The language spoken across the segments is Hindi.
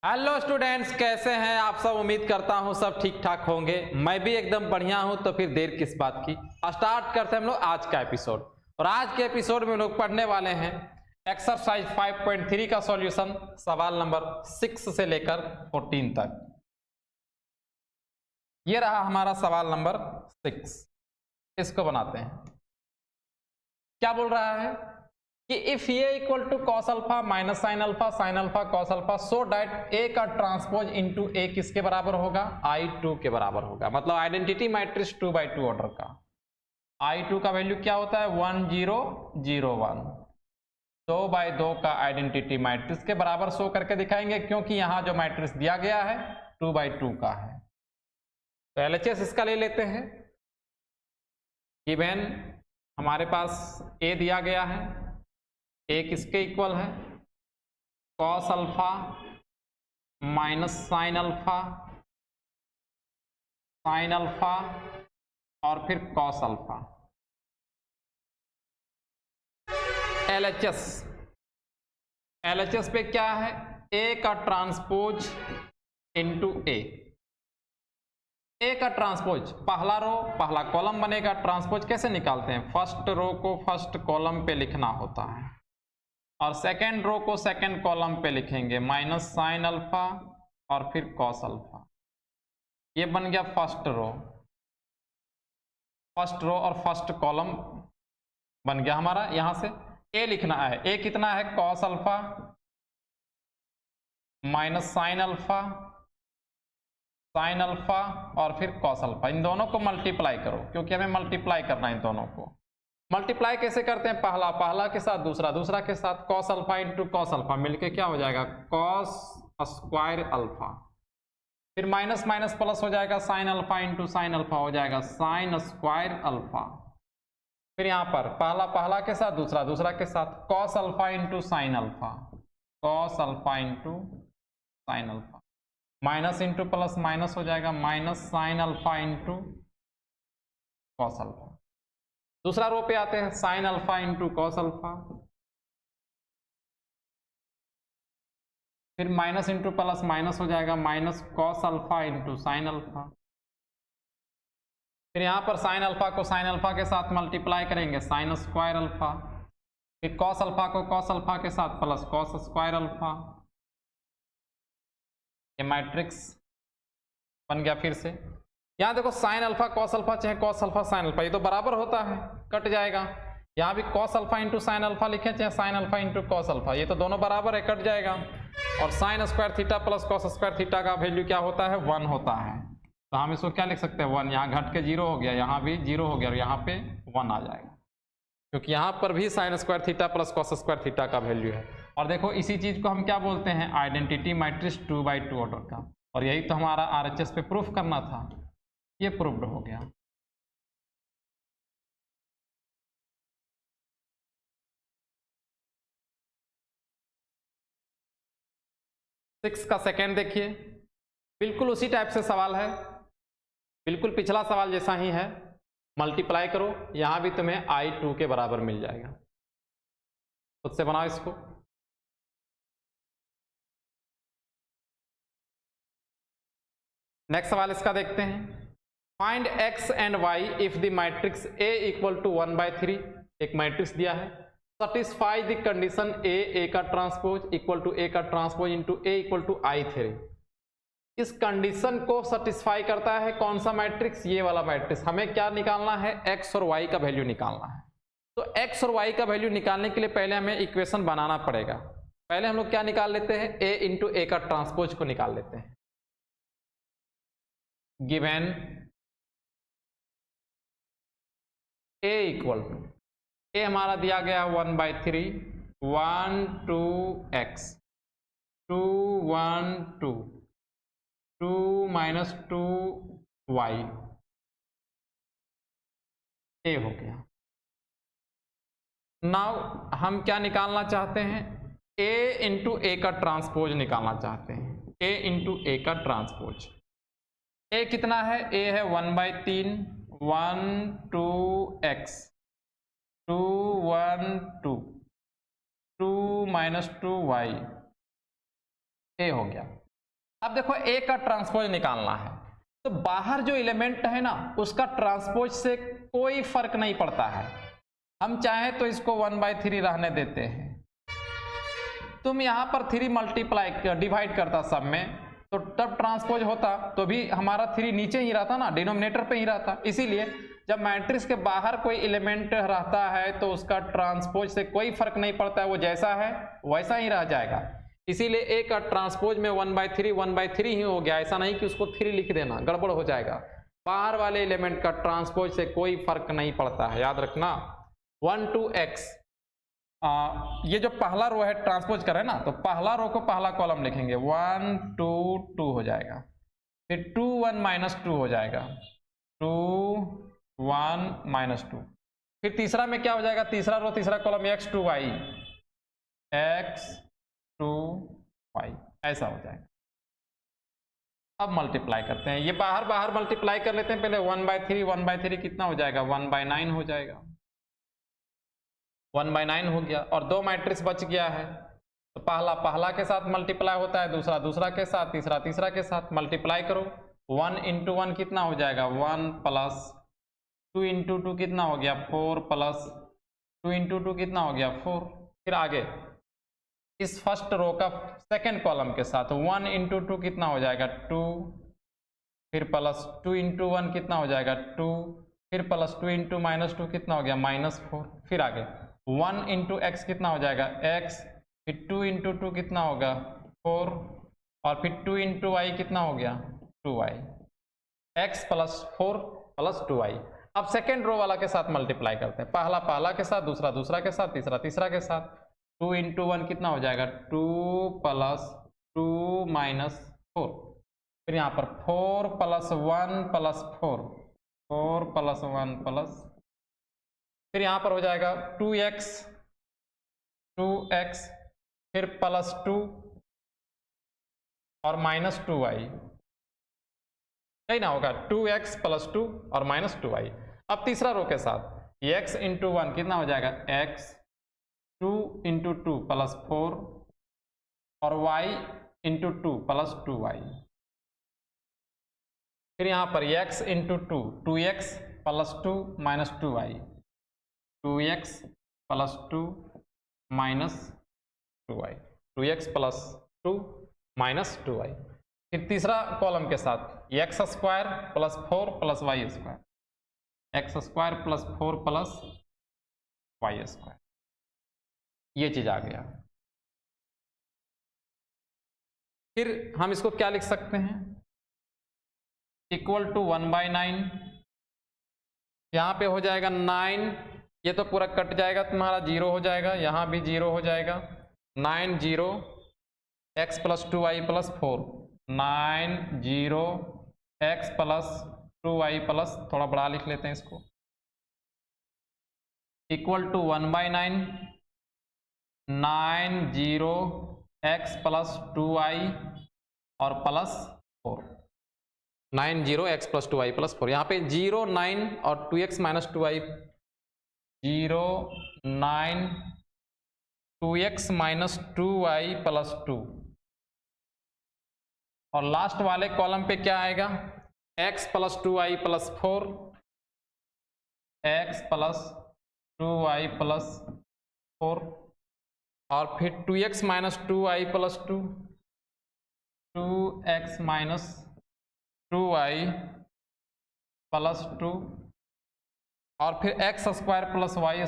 हेलो स्टूडेंट्स, कैसे हैं आप सब। उम्मीद करता हूं सब ठीक ठाक होंगे। मैं भी एकदम बढ़िया हूं। तो फिर देर किस बात की, स्टार्ट करते हैं हम लोग आज का एपिसोड। और आज के एपिसोड में हम लोग पढ़ने वाले हैं एक्सरसाइज 5.3 का सॉल्यूशन, सवाल नंबर 6 से लेकर 14 तक। ये रहा हमारा सवाल नंबर 6। इसको बनाते हैं। क्या बोल रहा है कि if A equal to cos alpha minus sine alpha cos alpha so that A का ट्रांसपोज इनटू ए किसके बराबर होगा? I2 के बराबर होगा। मतलब आइडेंटिटी मैट्रिक्स 2x2 ऑर्डर का। I2 का वैल्यू क्या होता है? 1 0 0 1। 2x2 का आइडेंटिटी मैट्रिक्स के बराबर शो करके दिखाएंगे, क्योंकि यहां जो मैट्रिक्स दिया गया है 2x2 का है। तो LHS इसका ले लेते हैं। गिवन हमारे पास ए दिया गया है, ए किसके इक्वल है? Cos alpha minus sine alpha और फिर कॉस अल्फा। LHS पे क्या है? ए का ट्रांसपोज इनटू ए का ट्रांसपोज, पहला रो पहला कॉलम बनेगा। ट्रांसपोज कैसे निकालते हैं? फर्स्ट रो को फर्स्ट कॉलम पे लिखना होता है और सेकेंड रो को सेकेंड कॉलम पे लिखेंगे। माइनस साइन अल्फा और फिर कॉस अल्फा। ये बन गया फर्स्ट रो और फर्स्ट कॉलम बन गया हमारा। यहां से ए लिखना है। ए कितना है? Cos alpha minus sine alpha और फिर कॉस अल्फा। इन दोनों को मल्टीप्लाई करो, क्योंकि हमें मल्टीप्लाई करना है इन दोनों को। मल्टीप्लाई कैसे करते हैं? पहला के साथ दूसरा के साथ। Cos alpha into cos alpha मिलके क्या हो जाएगा? Cos square alpha. फिर माइनस माइनस प्लस हो जाएगा, sine alpha into sine alpha हो जाएगा साइन स्क्वायर अल्फा। फिर यहाँ पर पहला के साथ दूसरा के साथ। Cos alpha into sine alpha, cos alpha into sine alpha. Minus into plus minus हो जाएगा, minus sine alpha into cos alpha. दूसरा रो पे आते हैं, sine alpha into cos alpha. फिर माइनस इंटू प्लस माइनस हो जाएगा, minus cos alpha into sine alpha. फिर यहां पर साइन अल्फा को साइन अल्फा के साथ मल्टीप्लाई करेंगे, साइन स्क्वायर अल्फा। फिर कॉस अल्फा को कॉस अल्फा के साथ प्लस कॉस स्क्वायर अल्फा। ये मैट्रिक्स बन गया। फिर से यहाँ देखो, साइन अल्फा कॉस अल्फा चाहे कॉस अल्फा साइन अल्फा, ये तो बराबर होता है, कट जाएगा। यहाँ भी cos alpha into sine alpha लिखे चाहे sine alpha into cos alpha, ये तो दोनों बराबर है, कट जाएगा। और sine square theta plus cos square theta का वैल्यू क्या होता है? 1 होता है। तो हम इसको क्या लिख सकते हैं? 1। यहाँ घट के 0 हो गया, यहाँ भी 0 हो गया और यहाँ पे 1 आ जाएगा, क्योंकि यहाँ पर भी sine square theta plus cos square theta का वैल्यू है। और देखो, इसी चीज को हम क्या बोलते हैं? आइडेंटिटी मैट्रिक्स 2x2 ऑर्डर का। और यही तो हमारा RHS पे प्रूफ करना था। ये प्रूव्ड हो गया। सिक्स का सेकेंड देखिए, बिल्कुल उसी टाइप से सवाल है, बिल्कुल पिछला सवाल जैसा ही है। मल्टीप्लाई करो, यहां भी तुम्हें I2 के बराबर मिल जाएगा। खुद से बनाओ इसको। नेक्स्ट सवाल इसका देखते हैं। Find x and y if the matrix A equal to 1/3। एक मैट्रिक्स दिया है, सटिस्फाई द कंडीशन A का ट्रांसपोज इक्वल टू A का transpose into A equal to I3। इस कंडीशन को सेटिस्फाई करता है कौन सा मैट्रिक्स? ये वाला मैट्रिक्स। हमें क्या निकालना है? x और y का वैल्यू निकालना है। तो x और y का वैल्यू निकालने के लिए पहले हमें इक्वेशन बनाना पड़ेगा। पहले हम लोग क्या निकाल लेते हैं? A इंटू A का ट्रांसपोज को निकाल लेते हैं। Given A equal to, A हमारा दिया गया 1/3, 1 2 x 2 1 2 2 माइनस 2 y। A हो गया। नाउ हम क्या निकालना चाहते हैं? A इंटू A का ट्रांसपोज निकालना चाहते हैं। A इंटू A का ट्रांसपोज। A कितना है? A है 1/3, 1 2 x 2 1 2 2 माइनस 2 y। A हो गया। अब देखो ए का ट्रांसपोज निकालना है, तो बाहर जो एलिमेंट है ना उसका ट्रांसपोज से कोई फर्क नहीं पड़ता है। हम चाहे तो इसको 1/3 रहने देते हैं, तुम यहां पर 3 मल्टीप्लाई डिवाइड करता सब में, तो तब ट्रांसपोज होता तो भी हमारा 3 नीचे ही रहता ना, डिनोमिनेटर पे ही रहता। इसीलिए जब मैट्रिक्स के बाहर कोई एलिमेंट रहता है तो उसका ट्रांसपोज से कोई फर्क नहीं पड़ता है, वो जैसा है वैसा ही रह जाएगा। इसीलिए ए का ट्रांसपोज में 1/3 ही हो गया, ऐसा नहीं कि उसको 3 लिख देना, गड़बड़ हो जाएगा। बाहर वाले एलिमेंट का ट्रांसपोज से कोई फर्क नहीं पड़ता है, याद रखना। 1 to x, ये जो पहला रो है ट्रांसपोज कर रहे हैं ना, तो पहला रो को पहला कॉलम लिखेंगे, 1 2 2 हो जाएगा, फिर 2 1 -2 हो जाएगा, 2 1 -2, फिर तीसरा में क्या हो जाएगा, तीसरा रो तीसरा column x 2 y, x 2 y, ऐसा हो जाएगा। अब मल्टीप्लाई करते हैं, ये बाहर बाहर मल्टीप्लाई कर लेते हैं पहले। 1/3 कितना हो जाएगा, 1/9 हो जाएगा, 1/9 हो गया। और 2 मैट्रिक्स बच गया है, तो पहला के साथ मल्टीप्लाई होता है, दूसरा दूसरा के साथ, तीसरा तीसरा के साथ। मल्टीप्लाई करो, 1 × 1 कितना हो जाएगा, 1 + 2 × 2 कितना हो गया, 4 + 2 × 2 कितना हो गया, 4। फिर आगे इस फर्स्ट रो का सेकंड कॉलम के साथ 1 × 2 कितना हो जाएगा, 2, फिर प्लस 2 × 1 कितना हो जाएगा, 2, फिर प्लस 2 × -2 कितना हो गया, -4। फिर आगे 1 × x कितना हो जाएगा, x, फिर 2 × 2 कितना होगा, 4, और फिर 2 × y कितना हो गया, 2y, x + 4 + 2y। अब सेकेंड रो वाला के साथ मल्टीप्लाई करते हैं, पहला के साथ, दूसरा दूसरा के साथ, तीसरा तीसरा के साथ। 2 × 1 कितना हो जाएगा, 2 + 2 - 4, फिर यहाँ पर 4 + 1 + 4, 4 + 1 +, फिर यहाँ पर हो जाएगा 2x, फिर +2 और -2y, यही ना होगा, 2x + 2 और -2y। अब तीसरा रो के साथ x × 1 कितना हो जाएगा, x, 2 × 2 + 4 और y × 2 + 2y। फिर यहाँ पर x × 2, 2x + 2 - 2y, 2x + 2 - 2y, 2x + 2 - 2y। फिर तीसरा कॉलम के साथ x² + 4 + y², x² + 4 + y², ये चीज आ गया। फिर हम इसको क्या लिख सकते हैं, इक्वल टू 1/9, यहाँ पे हो जाएगा 9, ये तो पूरा कट जाएगा तुम्हारा, 0 हो जाएगा, यहाँ भी 0 हो जाएगा, 9 0 x + 2y + 4, 9 0 x + 2y + थोड़ा बड़ा लिख लेते हैं इसको, इक्वल टू 1/9, 9 0 x + 2y और +4, 9 0 x + 2y + 4। यहाँ पे 0 9 और 2x - 2y, 0 9 2x - 2y + 2, और लास्ट वाले कॉलम पे क्या आएगा, x + 2y + 4, x + 2y + 4, और फिर 2x - 2y + 2, 2x - 2y + 2, और फिर x² + y²,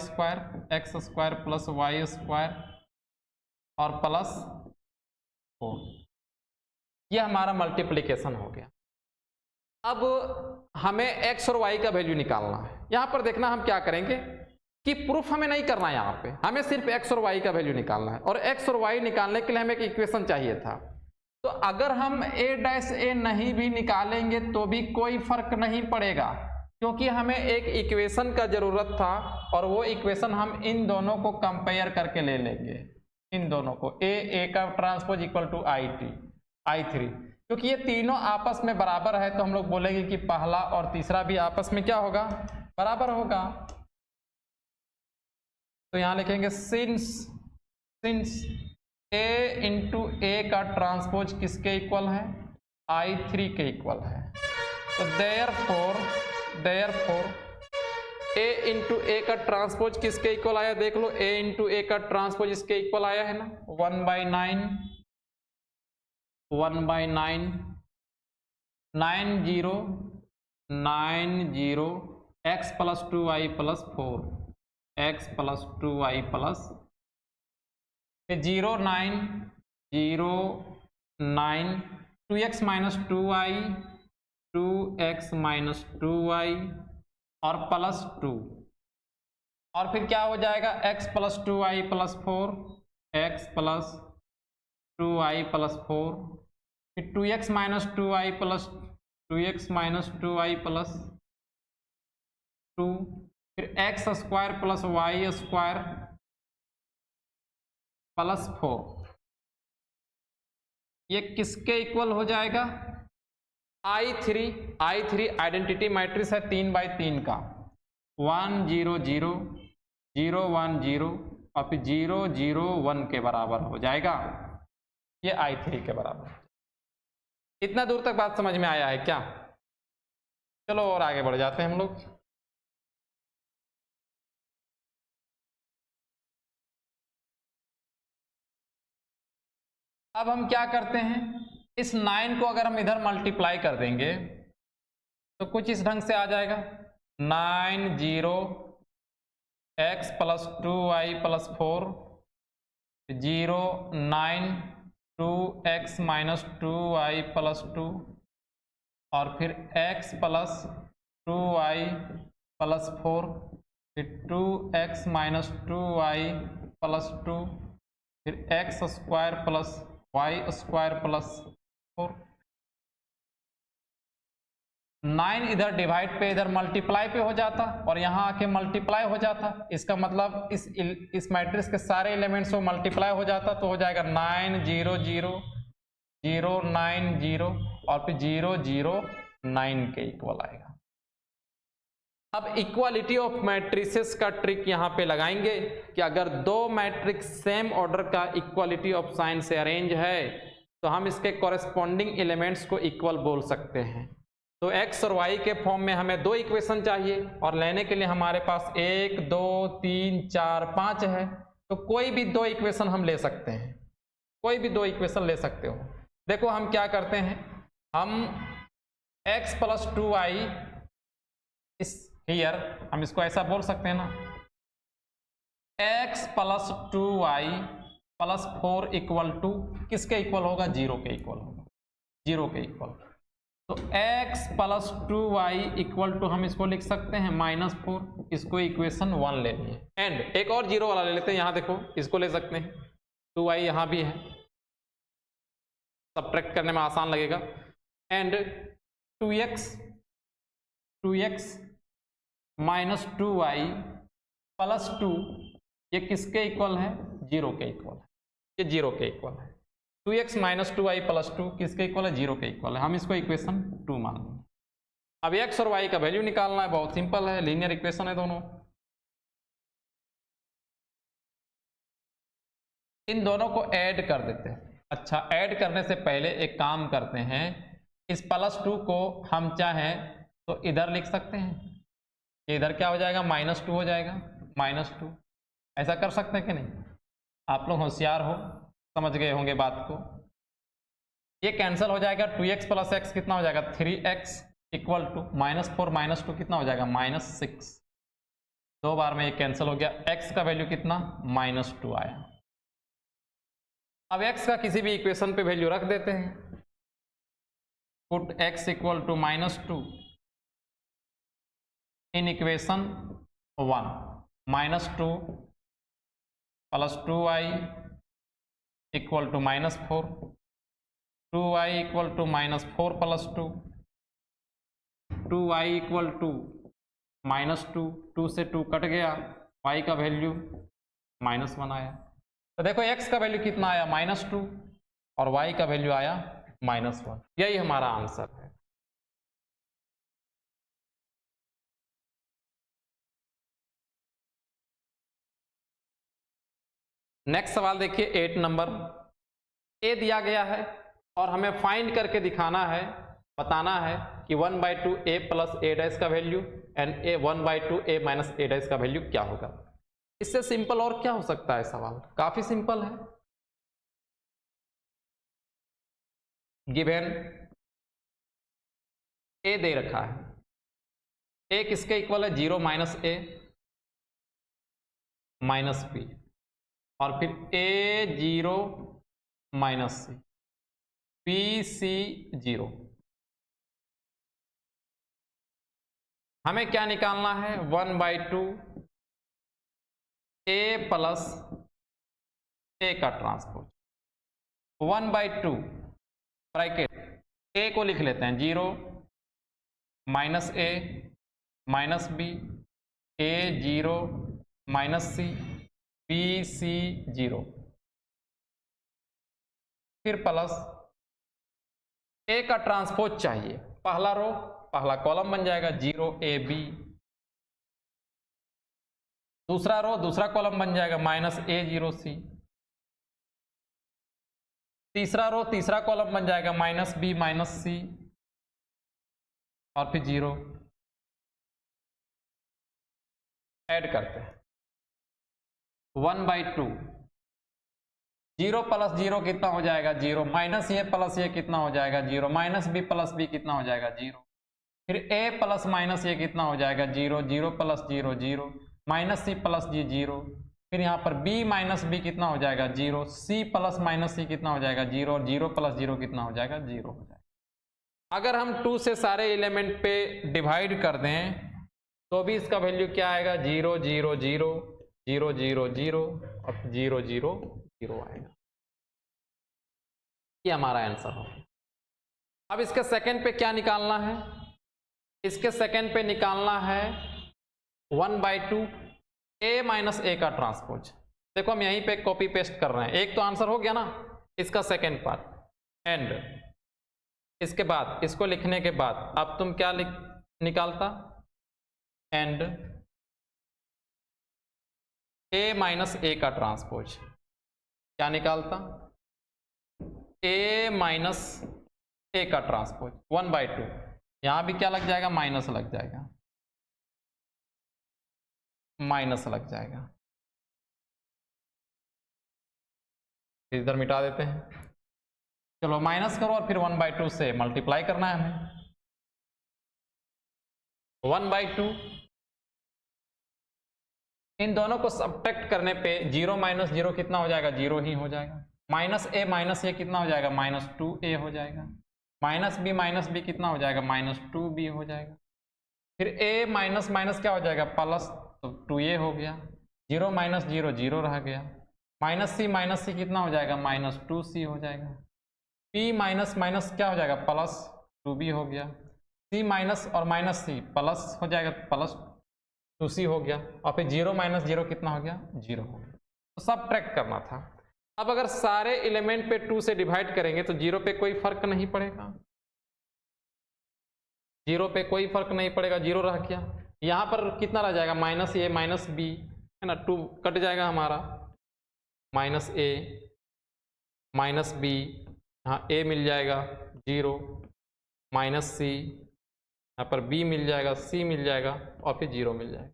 x² + y² और +4। ये हमारा मल्टीप्लिकेशन हो गया। अब हमें x और y का वैल्यू निकालना है। यहां पर देखना हम क्या करेंगे कि प्रूफ हमें नहीं करना है, यहाँ पे हमें सिर्फ x और y का वैल्यू निकालना है, और x और y निकालने के लिए हमें एक इक्वेशन चाहिए था। तो अगर हम a' नहीं भी निकालेंगे तो भी कोई फर्क नहीं पड़ेगा, क्योंकि हमें एक इक्वेशन का जरूरत था, और वो इक्वेशन हम इन दोनों को कंपेयर करके ले लेंगे, इन दोनों को, a का ट्रांसपोज इक्वल टू I3, क्योंकि ये तीनों आपस में बराबर है, तो हम लोग बोलेंगे कि पहला और तीसरा भी आपस में क्या होगा, बराबर होगा। तो यहां लिखेंगे सिंस a × a का ट्रांसपोज किसके इक्वल है, I3 के इक्वल है। तो देयरफॉर A इंटू ए का ट्रांसपोज किसके इक्वल आया, देख लो, A इंटू ए का ट्रांसपोज इसके इक्वल आया है ना, 1/9 90 x plus 2y plus 4 x plus 2y plus 0 9 0 9 2x minus 2y 2x minus 2y और प्लस 2, और फिर क्या हो जाएगा x plus 2y plus 4 x plus 2y plus 4, फिर 2x minus 2y plus 2x minus 2y plus 2, फिर x square plus y square plus 4, ये किसके इक्वल हो जाएगा, I3 आइडेंटिटी मैट्रिक्स है 3/3 का, 1 0 0 0 1 0 और फिर 0 0 1 के बराबर हो जाएगा, ये I3 के बराबर। इतना दूर तक बात समझ में आया है क्या? चलो और आगे बढ़ जाते हैं हम लोग। अब हम क्या करते हैं, इस 9 को अगर हम इधर मल्टीप्लाई कर देंगे तो कुछ इस ढंग से आ जाएगा, 9 0 x plus 2y plus 4 0 9 2x minus 2y plus 2 और फिर x प्लस 2y प्लस 4 फिर 2x माइनस 2y प्लस 2 फिर x square plus y square plus 4। 9 इधर डिवाइड पे इधर मल्टीप्लाई पे हो जाता और यहाँ आके मल्टीप्लाई हो जाता, इसका मतलब इस मैट्रिक्स के सारे एलिमेंट्स को मल्टीप्लाई हो जाता, तो हो जाएगा 9 0 0 0 9 0 और फिर 0 0 9 के इक्वल आएगा। अब इक्वालिटी ऑफ मैट्रिसेस का ट्रिक यहाँ पे लगाएंगे कि अगर दो मैट्रिक्स सेम ऑर्डर का इक्वालिटी ऑफ साइन से अरेंज है तो हम इसके कॉरेस्पॉन्डिंग एलिमेंट्स को इक्वल बोल सकते हैं। तो x और y के फॉर्म में हमें दो इक्वेशन चाहिए और लेने के लिए हमारे पास 1 2 3 4 5 है, तो कोई भी दो इक्वेशन हम ले सकते हैं, कोई भी दो इक्वेशन ले सकते हो। देखो हम क्या करते हैं, हम x प्लस 2y इस हियर हम इसको ऐसा बोल सकते हैं ना, x plus 2y plus 4 equal to किसके इक्वल होगा, 0 के इक्वल होगा, 0 के इक्वल। तो x plus 2y equal to हम इसको लिख सकते हैं -4, इसको इक्वेशन 1 ले लिए। एंड एक और 0 वाला ले लेते हैं, यहाँ देखो इसको ले सकते हैं, 2y यहाँ भी है, सब्ट्रैक्ट करने में आसान लगेगा। And 2x minus 2y plus 2 ये किसके इक्वल है, 0 के इक्वल है, ये 0 के इक्वल है। 2x माइनस 2y प्लस 2 किसके इक्वल है, 0 के इक्वल है, हम इसको इक्वेशन 2 मान लेंगे। अब x और y का वैल्यू निकालना है, बहुत सिंपल है, लीनियर इक्वेशन है दोनों। इन दोनों को ऐड कर देते हैं। अच्छा, ऐड करने से पहले एक काम करते हैं, इस प्लस 2 को हम चाहें तो इधर लिख सकते हैं, इधर क्या हो जाएगा, -2 हो जाएगा, -2। ऐसा कर सकते हैं कि नहीं? आप लोग होशियार हो, समझ गए होंगे बात को। ये कैंसिल हो जाएगा, 2x प्लस x कितना हो जाएगा, 3x इक्वल टू -4 -2 कितना हो जाएगा, -6। दो बार में ये कैंसिल हो गया, x का वैल्यू कितना, -2 आया। अब x का किसी भी इक्वेशन पे वैल्यू रख देते हैं, put x equal to -2 in equation 1, -2 plus 2y equal to -4, 2y equal to -4 plus 2, 2y equal to -2, 2 से 2 कट गया, y का वैल्यू -1 आया। तो देखो x का वैल्यू कितना आया, -2 और y का वैल्यू आया -1। यही हमारा आंसर है। नेक्स्ट सवाल देखिए 8 नंबर। ए दिया गया है और हमें फाइंड करके दिखाना है, बताना है कि 1/2 a प्लस a डैश का value and a 1/2 a minus a dash का वैल्यू क्या होगा। इससे सिंपल और क्या हो सकता है सवाल, काफी सिंपल है। गिवन a दे रखा है, a किसके इक्वल है 0 माइनस a माइनस b और फिर a 0 minus c b c 0। हमें क्या निकालना है 1/2 a प्लस a का ट्रांसपोज। 1/2 ब्रैकेट a को लिख लेते हैं 0 minus a minus b a 0 minus c b c 0, फिर प्लस a का ट्रांसपोज चाहिए, पहला रो पहला कॉलम बन जाएगा 0 ab, दूसरा रो दूसरा कॉलम बन जाएगा माइनस a 0 c, तीसरा रो तीसरा कॉलम बन जाएगा माइनस b माइनस c और फिर 0। ऐड करते हैं 1/2 0 प्लस 0 कितना हो जाएगा 0, माइनस ये प्लस ये कितना हो जाएगा 0, माइनस b प्लस b कितना हो जाएगा 0, फिर a प्लस माइनस ये कितना हो जाएगा 0, 0 प्लस 0 0, माइनस c प्लस जी 0, फिर यहाँ पर b माइनस b कितना हो जाएगा 0, c प्लस माइनस c कितना हो जाएगा 0 और 0 प्लस 0 कितना हो जाएगा 0 हो जाएगा। अगर हम 2 से सारे एलिमेंट पे डिवाइड कर दें तो भी इसका वैल्यू क्या आएगा 0 0 0 0 0 0 और 0 0 0 आएगा। ये हमारा आंसर हो। अब इसके सेकंड पे क्या निकालना है, इसके सेकंड पे निकालना है 1/2 a माइनस a का ट्रांसपोज। देखो हम यहीं पे कॉपी पेस्ट कर रहे हैं, एक तो आंसर हो गया ना, इसका सेकंड पार्ट एंड इसके बाद इसको लिखने के बाद अब तुम क्या निकालता एंड a माइनस a का ट्रांसपोज, क्या निकालता a माइनस a का ट्रांसपोज 1/2, यहां भी क्या लग जाएगा माइनस लग जाएगा, माइनस लग जाएगा, इधर मिटा देते हैं। चलो माइनस करो और फिर 1/2 से मल्टीप्लाई करना है हमें। 1/2 इन दोनों को सब्ट्रैक्ट करने पे 0 माइनस 0 कितना हो जाएगा 0 ही हो जाएगा, माइनस a माइनस ये कितना हो जाएगा -2a हो जाएगा, माइनस b कितना हो जाएगा -2b हो जाएगा, फिर a माइनस माइनस क्या हो जाएगा प्लस, तो 2a हो गया, 0 माइनस 0 0 रह गया, माइनस c कितना हो जाएगा -2c हो जाएगा, p माइनस माइनस क्या हो जाएगा प्लस 2b हो गया, c माइनस और माइनस c प्लस हो जाएगा प्लस 2c हो गया, और फिर 0 माइनस 0 कितना हो गया 0 हो गया। तो सब ट्रैक करना था। अब अगर सारे एलिमेंट पे 2 से डिवाइड करेंगे तो 0 पे कोई फर्क नहीं पड़ेगा, 0 पे कोई फर्क नहीं पड़ेगा, 0 रह गया, यहाँ पर कितना रह जाएगा -a माइनस b है ना, 2 कट जाएगा हमारा, -a माइनस b, यहाँ a मिल जाएगा 0 माइनस c, यहाँ पर b मिल जाएगा, c मिल जाएगा और फिर 0 मिल जाएगा।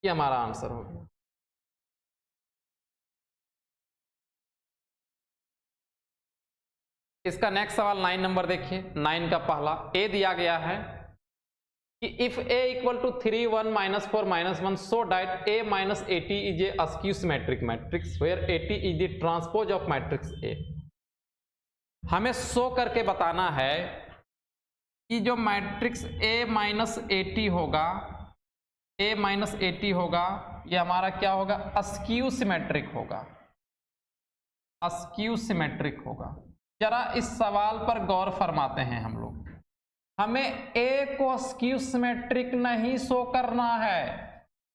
ये हमारा आंसर हो गया। इसका नेक्स्ट सवाल 9 नंबर देखिए। 9 का पहला a दिया गया है कि if a equal to 3 1 -4 -1 so that a minus 80 is a skew symmetric matrix where 80 is the transpose of matrix a। हमें शो करके बताना है कि जो मैट्रिक्स a माइनस 80 होगा, a माइनस 80 होगा, ये हमारा क्या होगा अस्क्यू सिमेट्रिक होगा, अस्क्यू सिमेट्रिक होगा। जरा इस सवाल पर गौर फरमाते हैं हम लोग। हमें a को अस्क्यू सिमेट्रिक नहीं शो करना है,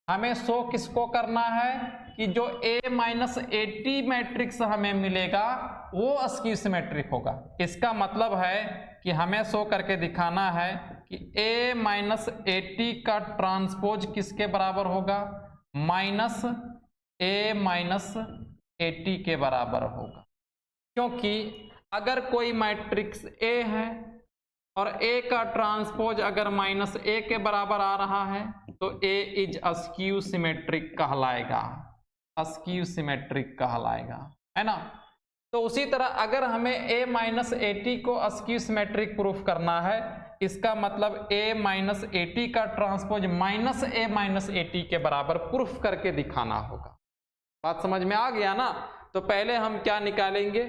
हमें शो किसको करना है कि जो a माइनस 80 मैट्रिक्स हमें मिलेगा वो अस्क्यू सिमेट्रिक होगा। इसका मतलब है कि हमें शो करके दिखाना है कि a माइनस 80 का ट्रांसपोज किसके बराबर होगा, माइनस a माइनस 80 के बराबर होगा। क्योंकि अगर कोई मैट्रिक्स ए है और ए का ट्रांसपोज अगर माइनस ए के बराबर आ रहा है तो ए इज अस्क्यू सिमेट्रिक कहलाएगा, अस्क्यू सिमेट्रिक कहलाएगा, है ना। तो उसी तरह अगर हमें ए माइनस ए टी को अस्क्यू सिमेट्रिक प्रूफ करना है, इसका मतलब ए माइनस ए टी का transpose minus A minus A T के बराबर प्रूफ करके दिखाना होगा। बात समझ में आ गया ना। तो पहले हम क्या निकालेंगे,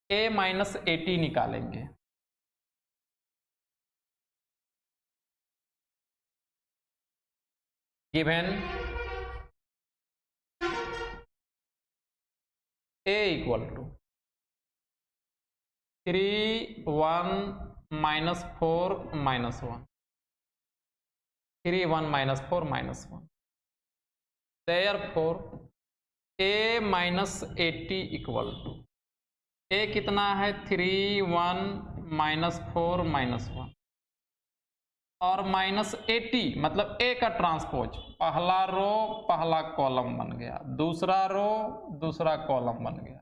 ए माइनस ए टी निकालेंगे। Given A equal to 3 1 minus 4 minus 1, 3 1 minus 4 minus 1, therefore A minus A T equal to, A कितना है 3 1 माइनस 4 माइनस 1 और माइनस 80 मतलब ए का ट्रांसपोज, पहला रो पहला कॉलम बन गया, दूसरा रो दूसरा कॉलम बन गया।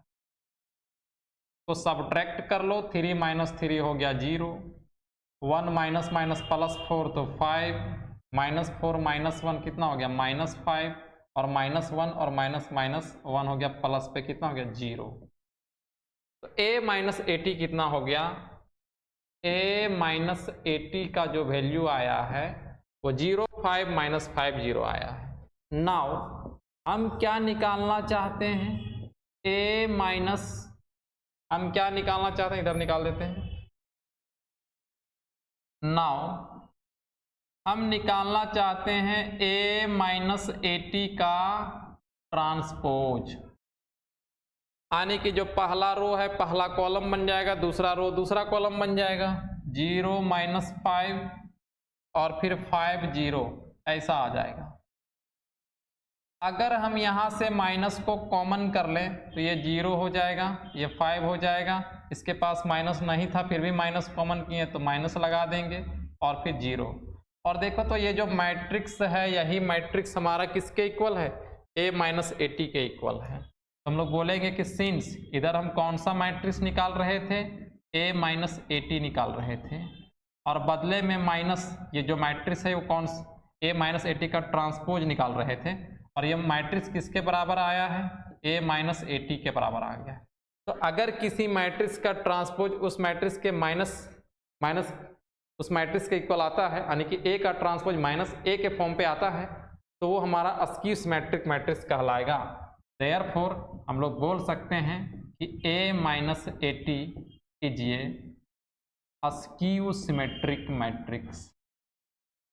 तो सब्ट्रैक्ट कर लो, 3 माइनस 3 हो गया 0, 1 माइनस माइनस प्लस 4 तो 5, माइनस 4 माइनस 1 कितना हो गया माइनस 5 और माइनस 1 और माइनस माइनस 1 हो गया प्लस पे कितना हो गया 0। तो ए माइनस 80 कितना हो गया, ए माइनस 80 का जो वैल्यू आया है वो 0 5 माइनस 5 0 आया है। नाउ हम क्या निकालना चाहते हैं, ए माइनस, हम क्या निकालना चाहते हैं, इधर निकाल देते हैं। नाउ हम निकालना चाहते हैं ए माइनस 80 का ट्रांसपोज, यानी कि जो पहला रो है पहला कॉलम बन जाएगा, दूसरा रो दूसरा कॉलम बन जाएगा, 0 माइनस 5 और फिर 5 0 ऐसा आ जाएगा। अगर हम यहाँ से माइनस को कॉमन कर लें तो ये 0 हो जाएगा, ये 5 हो जाएगा, इसके पास माइनस नहीं था फिर भी माइनस कॉमन किए तो माइनस लगा देंगे और फिर 0। और देखो तो ये जो मैट्रिक्स है यही मैट्रिक्स हमारा किसके इक्वल है, ए माइनस 80 के इक्वल है। हम लोग बोलेंगे कि सिंस इधर हम कौन सा मैट्रिक्स निकाल रहे थे, ए माइनस 80 निकाल रहे थे, और बदले में माइनस ये जो मैट्रिक्स है वो कौन ए माइनस 80 का ट्रांसपोज निकाल रहे थे, और ये मैट्रिक्स किसके बराबर आया है, ए माइनस 80 के बराबर आ गया। तो अगर किसी मैट्रिक्स का ट्रांसपोज उस मैट्रिक्स के माइनस उस मैट्रिक्स के इक्वल आता है, यानी कि ए का ट्रांसपोज माइनस ए के फॉर्म पे आता है, तो वो हमारा अस्क्यू सिमेट्रिक मैट्रिक्स कहलाएगा। देयरफॉर हम लोग बोल सकते हैं कि A minus 80 is a skew symmetric matrix,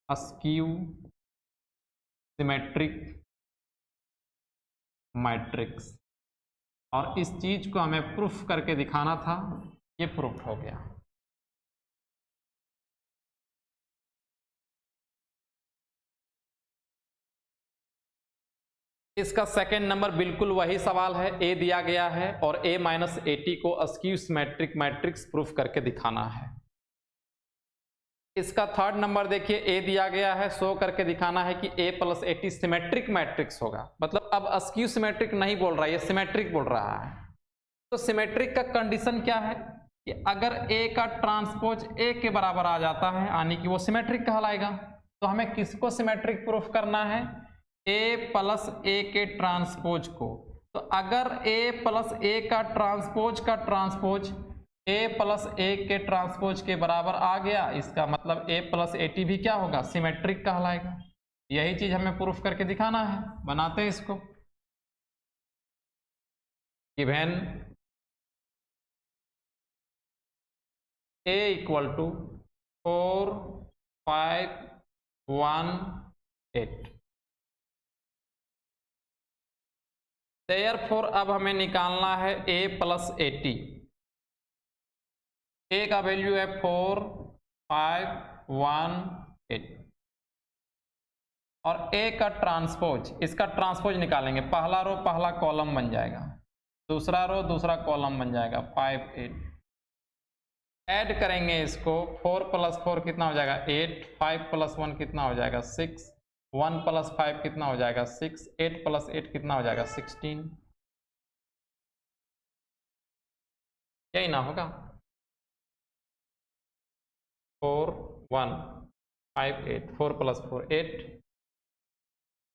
skew symmetric matrix. और इस चीज को हमें प्रूफ करके दिखाना था, ये प्रूफ हो गया। इसका सेकेंड नंबर बिल्कुल वही सवाल है, ए दिया गया है और ए माइनस 80 को अस्क्यू सिमेट्रिक मैट्रिक्स प्रूफ करके दिखाना है। इसका थर्ड नंबर देखिए, ए दिया गया है, शो करके दिखाना है कि ए प्लस 80 सिमेट्रिक मैट्रिक्स होगा। मतलब अब अस्क्यू सिमेट्रिक नहीं बोल रहा है, ये सिमेट्रिक बोल रहा है। तो सिमेट्रिक का कंडीशन क्या है कि अगर ए का ट्रांसपोज ए के बराबर आ जाता है, यानी कि वो सिमेट्रिक कहलाएगा। तो हमें किसको सिमेट्रिक प्रूफ करना है, ए प्लस ए के ट्रांसपोज को। तो अगर ए प्लस ए का ट्रांसपोज ए प्लस ए के ट्रांसपोज के बराबर आ गया, इसका मतलब ए प्लस 80 भी क्या होगा, सिमेट्रिक कहलाएगा। यही चीज हमें प्रूफ करके दिखाना है। बनाते हैं इसको। Given A equal to 4 5 1 8। Therefore अब हमें निकालना है ए प्लस 80। ए का वैल्यू है 4 5 1 8 और ए का ट्रांसपोज, इसका ट्रांसपोज निकालेंगे, पहला रो पहला कॉलम बन जाएगा, दूसरा रो दूसरा कॉलम बन जाएगा, 5 8। ऐड करेंगे इसको, 4 प्लस 4 कितना हो जाएगा 8, 5 प्लस 1 कितना हो जाएगा 6, 1 प्लस 5 कितना हो जाएगा 6, 8 प्लस 8 कितना हो जाएगा 16। यही ना होगा। 4 1 5 8, 4 + 4 8,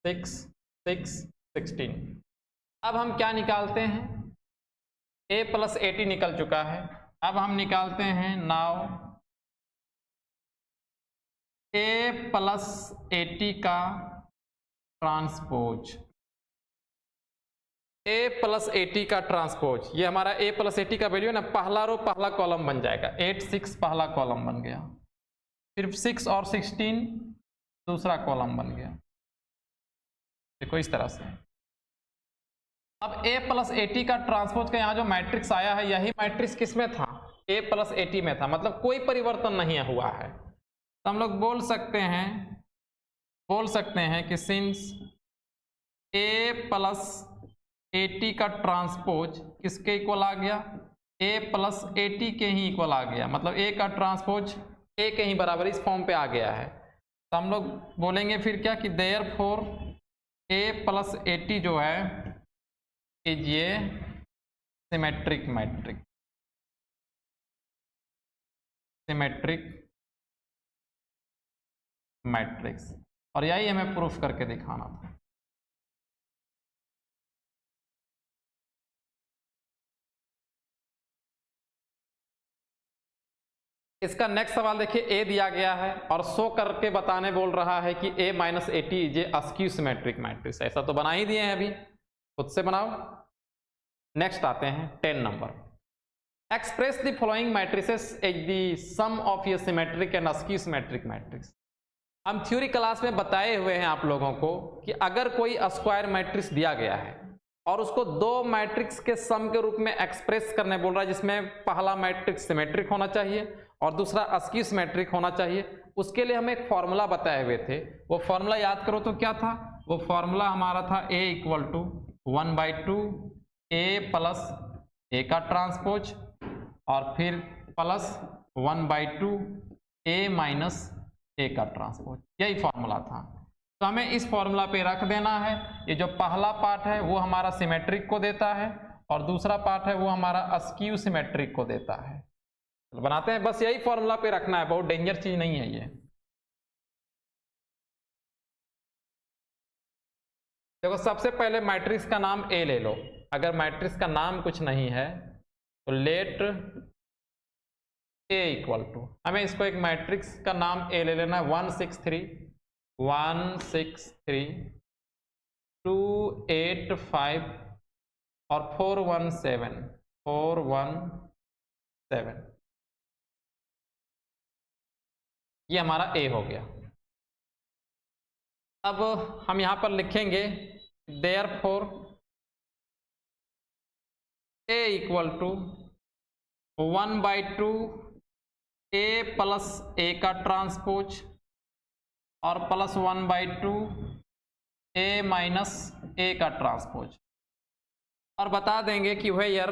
6 6 16। अब हम क्या निकालते हैं, a + 80 निकल चुका है। अब हम निकालते हैं नाउ a + 80 का ट्रांसपोज। a + 80 का ट्रांसपोज, ये हमारा a + 80 का वैल्यू है ना, पहला रो पहला कॉलम बन जाएगा। 8 6 पहला कॉलम बन गया, फिर 6 और 16 दूसरा कॉलम बन गया। देखो इस तरह से। अब a + 80 का ट्रांसपोज का यहाँ जो मैट्रिक्स आया है, यही मैट्रिक्स किस में था, a + 80 में था, मतलब कोई परिवर्तन नहीं हुआ है। तो हम लोग बोल सकते हैं कि सिंस a + 80 का ट्रांसपोज किसके इक्वल आ गया, a + 80 के ही इक्वल आ गया, मतलब a का ट्रांसपोज a के ही बराबर इस फॉर्म पे आ गया है। तो हम लोग बोलेंगे फिर क्या कि देयरफॉर a + 80 जो है इज ये सिमेट्रिक मैट्रिक्स, और यही हमें प्रूफ करके दिखाना था। इसका नेक्स्ट सवाल देखिए, ए दिया गया है और शो करके बताने बोल रहा है कि a - 80 is a skew symmetric matrix. ऐसा तो बना ही दिए हैं, अभी खुद से बनाओ। नेक्स्ट आते हैं 10 number. Express the following matrices as the sum of a symmetric and skew symmetric matrix. हम थ्योरी क्लास में बताए हुए हैं आप लोगों को कि अगर कोई स्क्वायर मैट्रिक्स दिया गया है और उसको दो मैट्रिक्स के सम के रूप में एक्सप्रेस करने बोल रहा है, जिसमें पहला मैट्रिक्स सिमेट्रिक होना चाहिए और दूसरा अस्क्यू सिमेट्रिक होना चाहिए, उसके लिए हम एक फॉर्मूला बताए हुए थे। वो फॉर्मूला याद करो तो क्या था, वो फॉर्मूला हमारा था a = 1/2 a + a का ट्रांसपोज और फिर प्लस 1/2 a - a का ट्रांसपोज, यही फॉर्मूला था। तो हमें इस फॉर्मूला पे रख देना है। ये जो पहला पार्ट है वो हमारा सिमेट्रिक को देता है और दूसरा पार्ट है वो हमारा अस्क्यू सिमेट्रिक को देता है। तो बनाते हैं, बस यही फॉर्मूला पे रखना है, बहुत डेंजर चीज नहीं है ये। देखो सबसे पहले मैट्रिक्स का नाम ए ले लो। अगर मैट्रिक्स का नाम कुछ नहीं है तो लेट ए = हमें इसको एक मैट्रिक्स का नाम ए ले लेना है। 1 6 3 1 6 3 2 8 5 और 4 1 7 4 1 7, ये हमारा ए हो गया। अब हम यहां पर लिखेंगे देयरफॉर a = 1/2 a + a का ट्रांसपोज और प्लस 1/2 a - a का ट्रांसपोज, और बता देंगे कि वेयर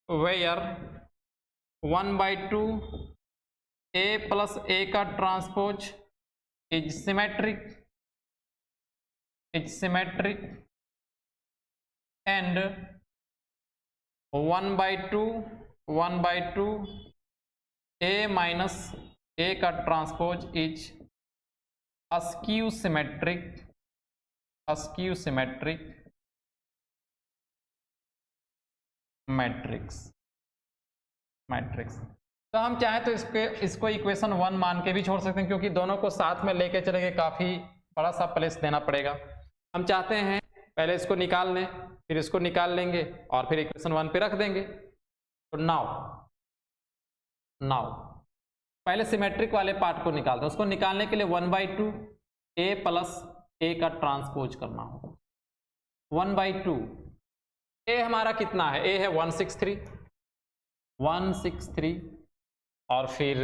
1/2 a + a का transpose is symmetric and 1/2 a - a का transpose is askew symmetric matrix. तो हम चाहें तो इसको इक्वेशन 1 मान के भी छोड़ सकते हैं, क्योंकि दोनों को साथ में लेके चलेंगे काफी बड़ा सा प्लेस देना पड़ेगा। हम चाहते हैं पहले इसको निकाल लें, फिर इसको निकाल लेंगे और फिर इक्वेशन 1 पे रख देंगे। तो नाउ पहले सिमेट्रिक वाले पार्ट को निकालते हैं। उसको निकालने के लिए 1/2 a + a का ट्रांसपोज करना होगा। 1/2 a हमारा कितना है, a है 163 और फिर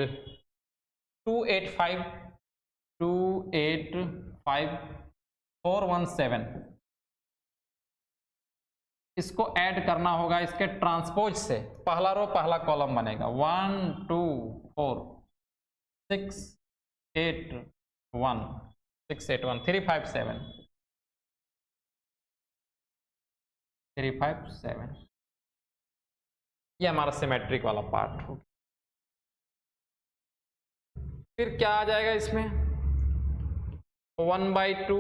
285 417, इसको ऐड करना होगा इसके ट्रांसपोज से। पहला रो पहला कॉलम बनेगा 1 2 4 6 8 1 6 8 1 357 357 ये हमारा सिमेट्रिक वाला पार्ट हो गया। फिर क्या आ जाएगा इसमें, 1/2,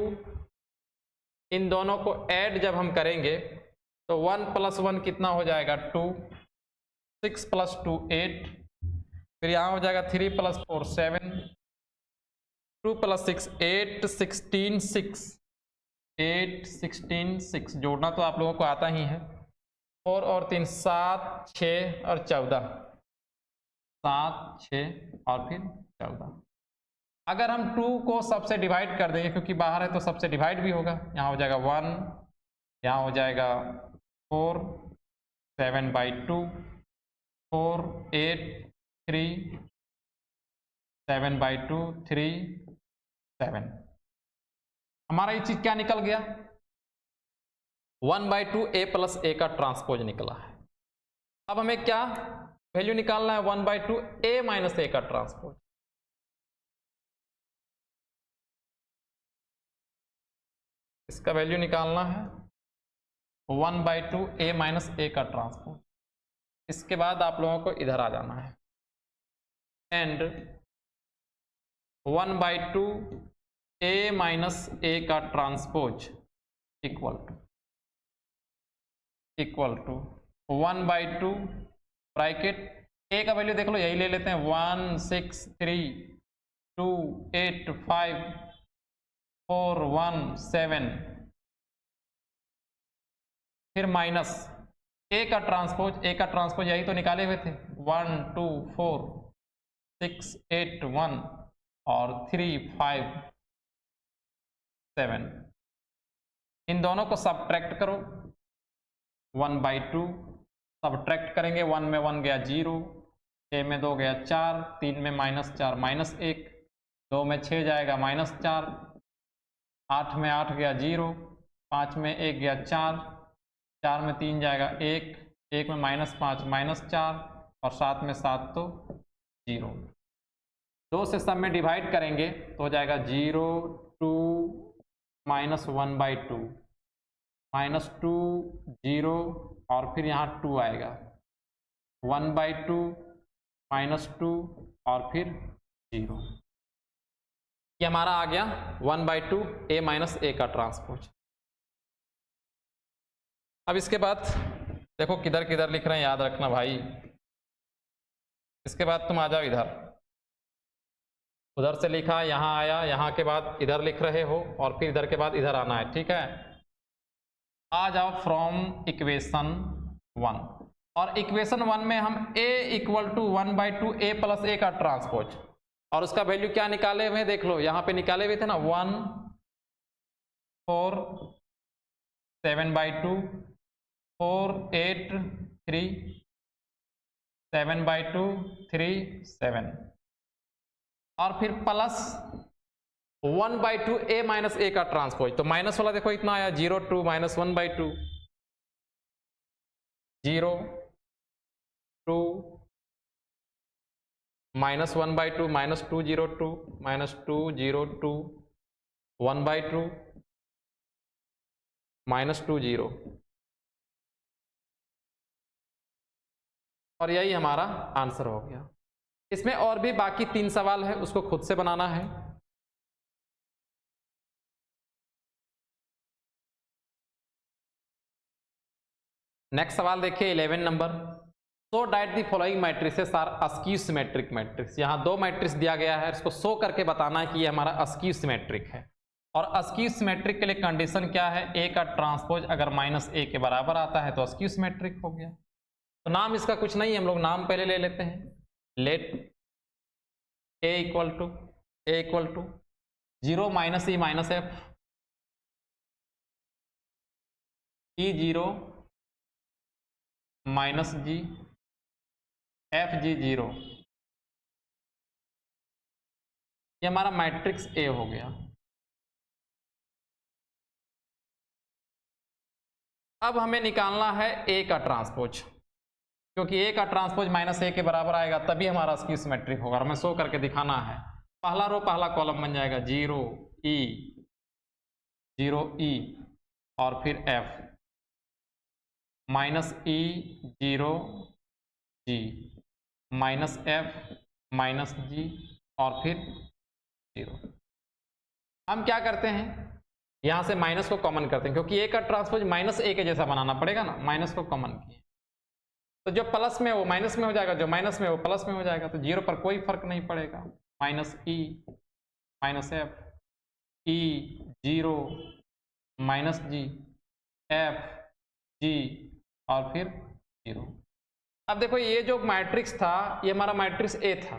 इन दोनों को ऐड जब हम करेंगे तो 1 + 1 कितना हो जाएगा 2, 6 + 2 8, फिर यहाँ हो जाएगा 3 + 4 7, 2 + 6 8, 16 6, 8 16 6, जोड़ना तो आप लोगों को आता ही है। 4 और 3 7, 6 और 14, 7 6 और फिर 14। अगर हम 2 को सबसे डिवाइड कर देंगे, क्योंकि बाहर है तो सबसे डिवाइड भी होगा, यहाँ हो जाएगा 1, यहाँ हो जाएगा 4, 7/2, 4 8 3, 7/2 3 7। हमारा ये चीज क्या निकल गया, 1/2 a + a का ट्रांसपोज निकला है। अब हमें क्या वैल्यू निकालना है, 1/2 a - a का ट्रांसपोज। इसका वैल्यू निकालना है 1/2 a - a का ट्रांसपोज। इसके बाद आप लोगों को इधर आ जाना है एंड 1/2 a - a का transpose equal to 1/2 bracket a का वैल्यू देख लो, यही ले लेते हैं, 1 6 3 2 8 5 4 1 7, फिर माइनस a का ट्रांसपोज यही तो निकाले हुए थे, 1 2 4 6 8 1 और 3 5 7। इन दोनों को सब्ट्रैक्ट करो, 1/2 सब्ट्रैक्ट करेंगे, 1 में 1 गया 0, 6 में 2 गया 4, 3 में -4 -1, 2 में 6 जाएगा -4, 8 में 8 गया 0, 5 में 1 गया 4, 4 में 3 जाएगा 1, 1 में -5 -4 और 7 में 7 तो 0। 2 से सब में डिवाइड करेंगे तो हो जाएगा 0 2 -1/2 -2 0 और फिर यहाँ 2 आएगा, 1/2 -2 और फिर 0। ये हमारा आ गया 1/2 a - a का ट्रांसपोज। अब इसके बाद देखो किधर किधर लिख रहे हैं, याद रखना भाई। इसके बाद तुम आ जाओ इधर, उधर से लिखा यहाँ आया, यहाँ के बाद इधर लिख रहे हो और फिर इधर के बाद इधर आना है, ठीक है। आ जाओ फ्रॉम इक्वेशन 1, और इक्वेशन 1 में हम a = 1/2 a + a का ट्रांसपोज, और उसका वैल्यू क्या निकाले हुए देख लो, यहाँ पे निकाले हुए थे ना, 1 4 7/2 4 8 3 7/2 3 7, और फिर प्लस 1/2 a - a का ट्रांसपोज। तो माइनस वाला देखो इतना आया, 0 2 -1/2 0 2 -1/2 -2 0 2 -2 0 2 1/2 -2 0, और यही हमारा आंसर हो गया। इसमें और भी बाकी 3 सवाल है, उसको खुद से बनाना है। नेक्स्ट सवाल देखिए 11 number, so that the following matrices are skew symmetric matrix. यहाँ 2 मैट्रिक्स दिया गया है, इसको शो करके बताना है कि ये हमारा अस्क्यू सिमेट्रिक है। और अस्क्यू सिमेट्रिक के लिए कंडीशन क्या है, a का ट्रांसपोज अगर -a के बराबर आता है तो अस्क्यू सिमेट्रिक हो गया। तो नाम इसका कुछ नहीं है, हम लोग नाम पहले ले लेते हैं। Let a = 0 - e - f, e0 -g, fg 0, ये हमारा मैट्रिक्स A हो गया। अब हमें निकालना है A का ट्रांसपोज, क्योंकि A का ट्रांसपोज -a के बराबर आएगा तभी हमारा अस्क्यू सिमेट्रिक होगा, और हमें शो करके दिखाना है। पहला रो पहला कॉलम बन जाएगा 0 e और फिर f -e 0 जी माइनस एफ माइनस जी और फिर 0। हम क्या करते हैं, यहाँ से माइनस को कॉमन करते हैं, क्योंकि ए का ट्रांसपोज माइनस ए के जैसा बनाना पड़ेगा ना, माइनस को कॉमन किए तो जो प्लस में वो माइनस में हो जाएगा, जो माइनस में वो प्लस में हो जाएगा, तो 0 पर कोई फर्क नहीं पड़ेगा। Minus E minus F E 0 minus जी एफ जी और फिर 0। अब देखो ये जो मैट्रिक्स था ये हमारा मैट्रिक्स ए था,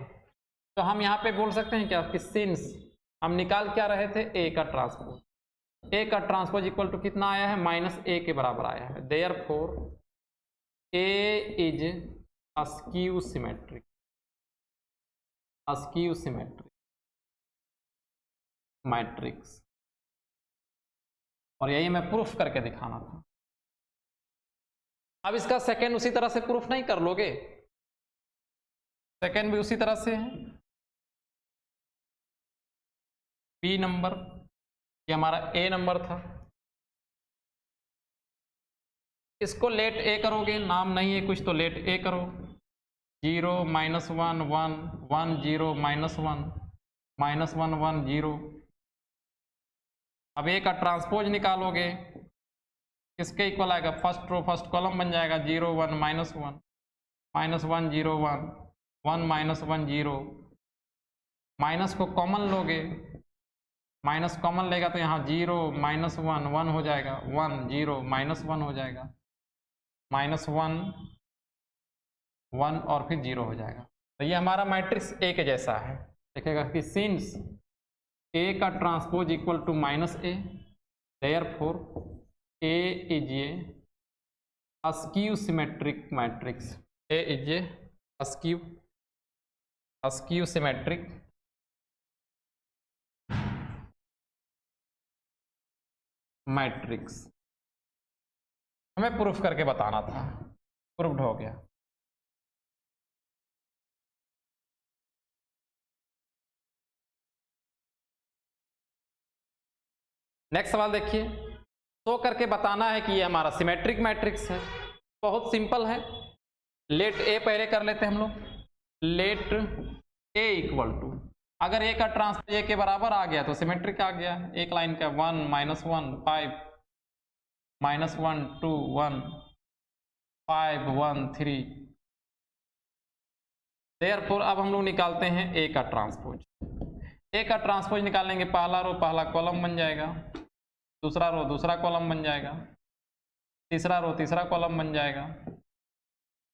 तो हम यहाँ पे बोल सकते हैं क्या कि सिंस हम निकाल क्या रहे थे ए का ट्रांसपोज, ए का ट्रांसपोज इक्वल टू कितना आया है, माइनस ए के बराबर आया है। Therefore A is askew symmetric, askew symmetric matrix, और यही मैं प्रूफ करके दिखाना था। अब इसका सेकेंड उसी तरह से प्रूफ नहीं कर लोगे, सेकेंड भी उसी तरह से है। बी नंबर ये हमारा ए नंबर था, इसको लेट ए करोगे, नाम नहीं है कुछ तो लेट ए करो। 0 माइनस 1 1 1 0 माइनस 1 माइनस 1 1 0। अब ए का ट्रांसपोज निकालोगे, किसके इक्वल आएगा, फर्स्ट रो फर्स्ट कॉलम बन जाएगा। 0 1 माइनस 1 माइनस 1 0 1 1 माइनस 1 0। माइनस को कॉमन लोगे, माइनस कॉमन लेगा तो यहाँ 0 माइनस 1 1 हो जाएगा, 1 0 माइनस 1 हो जाएगा, माइनस 1 1 और फिर 0 हो जाएगा। तो ये हमारा मैट्रिक्स ए के जैसा है। देखेगा कि सिंस ए का transpose equal to minus A, therefore A is a skew symmetric matrix, A is a skew symmetric matrix. हमें प्रूफ करके बताना था, प्रूफ्ड हो गया। नेक्स्ट सवाल देखिए, शो करके बताना है कि ये हमारा सिमेट्रिक मैट्रिक्स है। बहुत सिंपल है, लेट ए पहले कर लेते हैं हम लोग। लेट ए इक्वल टू, अगर ए का ट्रांसपोज ए के बराबर आ गया तो सिमेट्रिक आ गया। एक लाइन का 1 माइनस 1 5 माइनस 1 2 1 5 1 3। देयरफॉर अब हम लोग निकालते हैं ए का ट्रांसपोज। ए का ट्रांसपोज निकालेंगे, पहला रो पहला कॉलम बन जाएगा, दूसरा रो दूसरा कॉलम बन जाएगा, तीसरा रो तीसरा कॉलम बन जाएगा।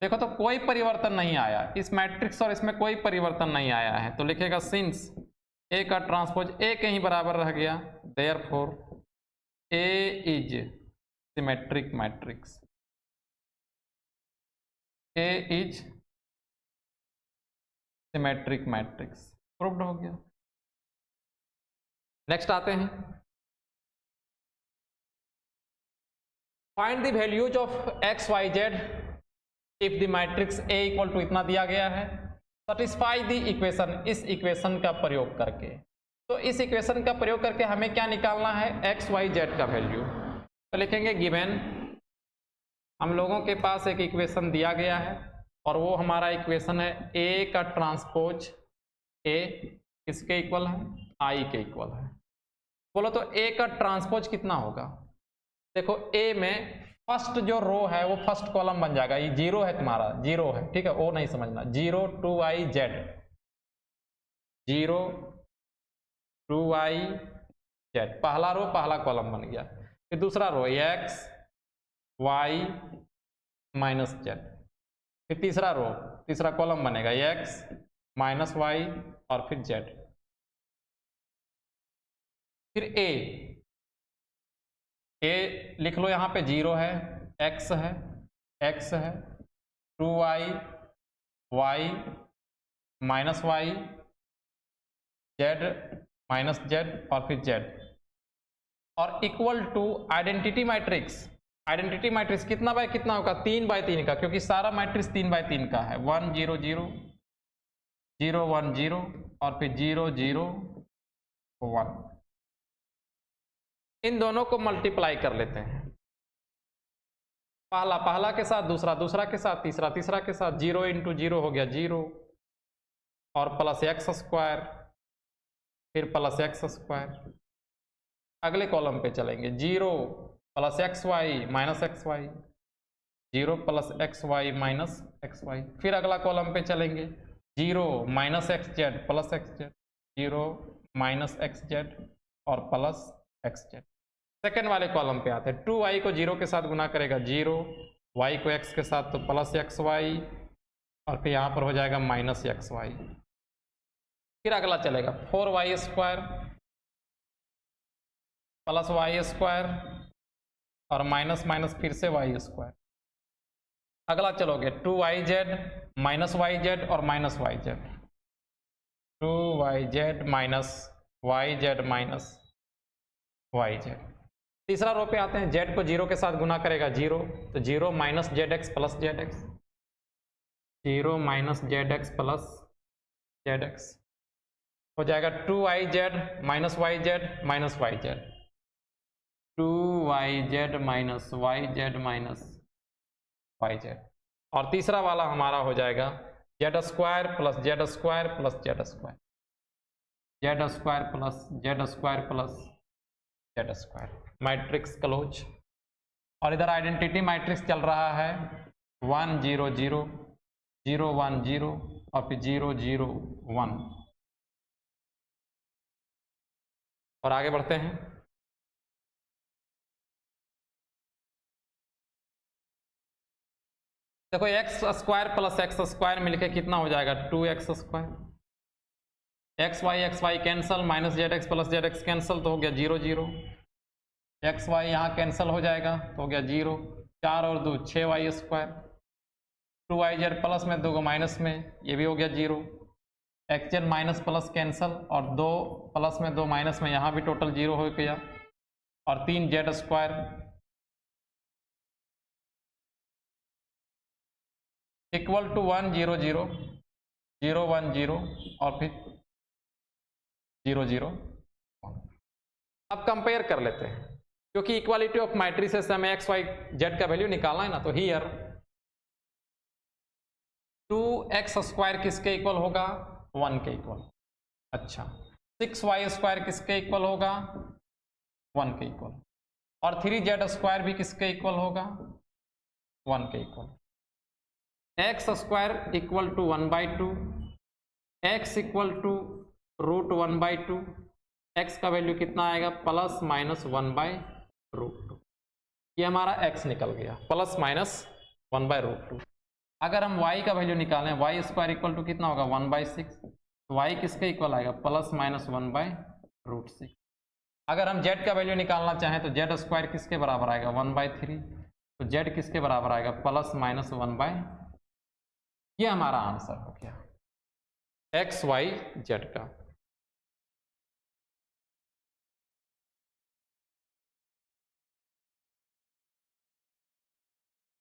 देखो तो कोई परिवर्तन नहीं आया इस मैट्रिक्स और इसमें कोई परिवर्तन नहीं आया है, तो लिखेगा सिंस ए का ट्रांसपोज ए के ही बराबर रह गया, therefore A is symmetric matrix, A is symmetric matrix. Proved हो गया। नेक्स्ट आते हैं, find the values of X Y Z if the matrix A equal to इतना दिया गया है, सटिस्फाई द इक्वेशन, इस इक्वेशन का प्रयोग करके। तो इस इक्वेशन का प्रयोग करके हमें क्या निकालना है, एक्स वाई जेड का वैल्यू। तो लिखेंगे गिवन, हम लोगों के पास एक इक्वेशन दिया गया है और वो हमारा इक्वेशन है ए का ट्रांसपोज ए किसके इक्वल है, आई के इक्वल है। बोलो तो ए का ट्रांसपोज कितना होगा। देखो ए में फर्स्ट जो रो है वो फर्स्ट कॉलम बन जाएगा, ये 0 है तुम्हारा, 0 है, ठीक है, वो नहीं समझना। 0 2i z, 0 2i z, पहला रो पहला कॉलम बन गया। फिर दूसरा रो x y माइनस z, फिर तीसरा रो तीसरा कॉलम बनेगा x माइनस y और फिर z। फिर ए लिख लो, यहाँ पे 0 है, x है 2y y minus y z minus z और फिर z, और equal to identity matrix. Identity matrix कितना बाय कितना होगा, 3 बाय 3 का, क्योंकि सारा मैट्रिक्स 3 बाय 3 का है। 1 0 0 0 1 0 और फिर 0 0 1। इन दोनों को मल्टीप्लाई कर लेते हैं। पहला पहला के साथ दूसरा दूसरा के साथ तीसरा तीसरा के साथ 0 इंटू 0 हो गया 0 और प्लस एक्स स्क्वायर फिर प्लस एक्स स्क्वायर। अगले कॉलम पे चलेंगे 0 plus X Y minus X Y 0 plus X Y minus X Y. फिर अगला कॉलम पे चलेंगे 0 minus X Z plus X Z 0 minus X Z और प्लस एक्स जेड। सेकेंड वाले कॉलम पे आते हैं 2y को 0 के साथ गुना करेगा 0 y को x के साथ तो प्लस एक्स वाई और फिर यहाँ पर हो जाएगा माइनस एक्स वाई। फिर अगला चलेगा 4y square plus Y square और माइनस माइनस फिर से वाई स्क्वायर। अगला चलोगे 2yz माइनस वाई जेड और minus Y Z 2yz minus Y Z minus Y Z. तीसरा रो पे आते हैं z को 0 के साथ गुना करेगा 0 तो 0 minus Z X plus Z X 0 minus Z X plus Z X हो जाएगा 2yz minus Y Z minus Y Z 2yz minus Y Z minus Y Z. और तीसरा वाला हमारा हो जाएगा Z square plus Z square plus Z square Z square plus Z square plus Z square. Matrix close. और इधर आइडेंटिटी मैट्रिक्स चल रहा है 1 0 0 0 1 0 और फिर 0 0 1। और आगे बढ़ते हैं देखो X square plus X square मिलके कितना हो जाएगा 2x square X Y cancel minus Z X plus Z X cancel तो हो गया 0 0 एक्स वाई यहाँ कैंसिल हो जाएगा तो हो गया 0 4 और 2 6y स्क्वायर 2yz प्लस में 2 माइनस में ये भी हो गया 0 xz माइनस प्लस कैंसल और 2 प्लस में 2 माइनस में यहाँ भी टोटल 0 हो गया और 3 जेड स्क्वायर इक्वल टू 1 0 0 0 1 0 और फिर 0 0 1। अब कंपेयर कर लेते हैं क्योंकि इक्वालिटी ऑफ मैट्रिसेस हमें एक्स वाई जेड का वैल्यू निकालना है ना। तो हियर 2x स्क्वायर किसके इक्वल होगा 1 के इक्वल। अच्छा 6y स्क्वायर किसके इक्वल होगा 1 के इक्वल और 3z स्क्वायर भी किसके इक्वल होगा 1 के equal. X square equal to 1/2 x equal to root 1/2 x का वैल्यू कितना आएगा प्लस माइनस 1/√2। ये हमारा x निकल गया प्लस माइनस 1/√2। अगर हम y का वैल्यू निकालें y स्क्वायर इक्वल टू कितना होगा 1/6 तो y किसके इक्वल आएगा प्लस माइनस 1/√6। अगर हम z का वैल्यू निकालना चाहें तो z स्क्वायर किसके बराबर आएगा 1/3 तो z किसके बराबर आएगा प्लस माइनस 1/। ये हमारा आंसर हो गया एक्स वाई जेड का।